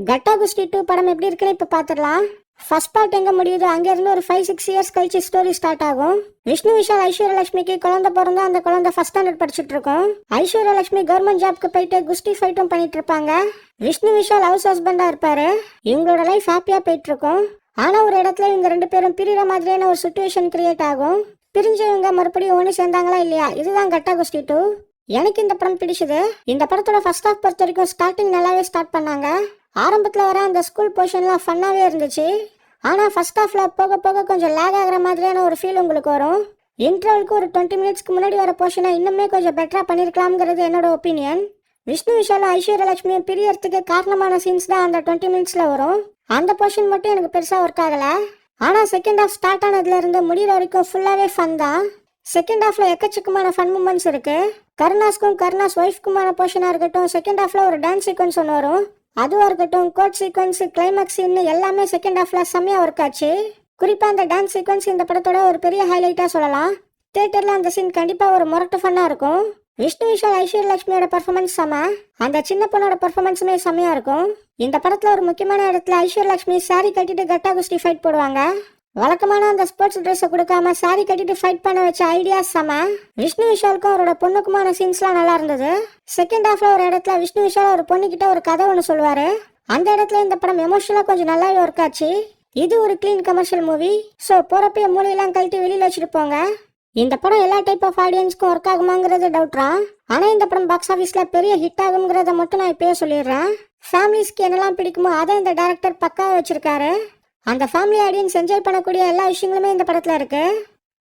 கட்டா குஸ்தி 2 படம் எப்படி இருக்குன்னு இப்ப பாத்துடலாம். ஃபர்ஸ்ட் பார்ட் எங்க முடியுது அங்க இருந்து ஒரு 5-6 இயர்ஸ் கழிச்சு ஸ்டோரி ஸ்டார்ட் ஆகும். விஷ்ணு விஷால் ஐஸ்வர்யலட்சுமிக்கு குழந்தை பிறந்தா அந்த குழந்தை ஃபர்ஸ்ட் ஸ்டாண்டர்ட் படிச்சுட்டு இருக்கும். ஐஸ்வர்யலட்சுமி கவர்மெண்ட் ஜாப்க்கு போயிட்டு குஸ்தி ஃபைட்டும் பண்ணிட்டு இருப்பாங்க. விஷ்ணு விஷால் ஹவுஸ் ஹஸ்பண்டா இருப்பாரு. இவங்களோட லைஃப் ஹாப்பியா போயிட்டு இருக்கும். ஆனா ஒரு இடத்துல இவங்க 2 பேரும் பிரிகிற மாதிரியான ஒரு சுச்சுவேஷன் கிரியேட் ஆகும். பிரிஞ்சவங்க மறுபடியும் ஒன்று சேர்ந்தாங்களா இல்லையா, இதுதான் கட்டா குஸ்தி 2. எனக்கு இந்த படம் பிடிச்சது. இந்த படத்தோட ஃபர்ஸ்ட் ஹாஃப் பொறுத்த வரைக்கும் ஸ்டார்டிங் நல்லாவே ஸ்டார்ட் பண்ணாங்க. ஆரம்பத்தில் வர அந்த ஸ்கூல் போர்ஷன்லாம் ஃபன்னாகவே இருந்துச்சு. ஆனால் ஃபர்ஸ்ட் ஹாஃபில் போக போக கொஞ்சம் லேக் ஆகிற மாதிரியான ஒரு ஃபீல் உங்களுக்கு வரும். இன்டர்வலுக்கு ஒரு 20 மினிட்ஸ்க்கு முன்னாடி வர போர்ஷனை இன்னுமே கொஞ்சம் பெட்டராக பண்ணியிருக்கலாம்ங்கிறது என்னோட ஒப்பீனியன். விஷ்ணு விஷாலும் ஐஸ்வர்யலட்சுமியும் பிரியறதுக்கு காரணமான சீன்ஸ் தான் அந்த 20 மினிட்ஸில் வரும். அந்த போர்ஷன் மட்டும் எனக்கு பெருசாக ஒர்க் ஆகலை. ஆனால் செகண்ட் ஹாஃப் ஸ்டார்ட் ஆனதுலேருந்து முடிகிற வரைக்கும் ஃபுல்லாகவே ஃபன் தான். செகண்ட் ஹாஃப்ல எக்கச்சக்கமான ஃபன் மூமெண்ட்ஸ் இருக்கு. கருணாஸ்க்கும் கருணாஸ் ஒய்ஃப்க்குமான போர்ஷனாக இருக்கட்டும், செகண்ட் ஹாஃப்ல ஒரு டான்ஸ் சீக்வன்ஸ் ஒன்று வரும், அதுவாக இருக்கட்டும், கோட் சீக்வன்ஸ், கிளைமேக்ஸ் இன்னும் எல்லாமே செகண்ட் ஹாஃப்ல செம்மையா ஒர்க் ஆச்சு. குறிப்பாக அந்த டான்ஸ் சீக்வன்ஸ் இந்த படத்தோட ஒரு பெரிய ஹைலைட்டாக சொல்லலாம். தியேட்டரில் அந்த சீன் கண்டிப்பாக ஒரு முரட்டு ஃபன்னாக இருக்கும். விஷ்ணு விஷால் ஐஸ்வர்யலட்சுமியோட பர்ஃபார்மன்ஸ் செம, அந்த சின்ன பொண்ணோட பர்ஃபார்மன்ஸுமே செம்மையா இருக்கும். இந்த படத்தில் ஒரு முக்கியமான இடத்துல ஐஸ்வர்யலட்சுமி சாரி கட்டிட்டு கட்டா குஸ்தி ஃபைட் போடுவாங்க. வழக்கமான அந்த ஸ்போர்ட்ஸ் ட்ரெஸ்ஸை கொடுக்காம சாரி கட்டிட்டு ஃபைட் பண்ண வச்ச ஐடியா செம. விஷ்ணு விஷாலுக்கும் அவரோட பொண்ணுக்குமான சீன்ஸ்லாம் நல்லா இருந்தது. செகண்ட் ஹாஃப்ல ஒரு இடத்துல விஷ்ணு விஷால் ஒரு பொண்ணுகிட்ட ஒரு கதை ஒன்று சொல்லுவாரு. அந்த இடத்துல இந்த படம் எமோஷனலாக கொஞ்சம் நல்லாவே ஒர்க் ஆச்சு. இது ஒரு கிளீன் கமர்ஷியல் மூவி. ஸோ போறப்ப மூலையெல்லாம் கழட்டி வெளியில வச்சுட்டு போங்க. இந்த படம் எல்லா டைப் ஆஃப் ஆடியன்ஸ்க்கும் ஒர்க் ஆகுமாங்கிறது டவுட்ரா. ஆனால் இந்த படம் பாக்ஸ் ஆஃபீஸில் பெரிய ஹிட் ஆகுங்கிறத மட்டும் நான் இப்பயே சொல்லிடுறேன். ஃபேமிலிஸ்க்கு என்னெல்லாம் பிடிக்குமோ அதை இந்த டைரக்டர் பக்காவாக வச்சிருக்காரு. அந்த ஃபேமிலி ஆடியன்ஸ் என்ஜாய் பண்ணக்கூடிய எல்லா விஷயங்களுமே இந்த படத்தில் இருக்கு.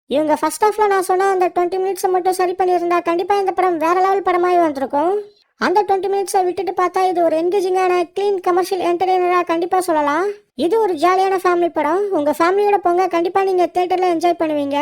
இவங்க ஃபர்ஸ்ட் ஹாஃப்ல நான் சொன்ன அந்த 20 மினிட்ஸை மட்டும் சரி பண்ணியிருந்தா கண்டிப்பாக இந்த படம் வேற லெவல் படமாகவே வந்திருக்கும். அந்த 20 மினிட்ஸை விட்டுட்டு பார்த்தா இது ஒரு என்கேஜிங்கான கிளீன் கமர்ஷியல் என்டர்டெய்னராக கண்டிப்பாக சொல்லலாம். இது ஒரு ஜாலியான ஃபேமிலி படம். உங்கள் ஃபேமிலியோட போங்க, கண்டிப்பாக நீங்கள் தியேட்டரில் என்ஜாய் பண்ணுவீங்க.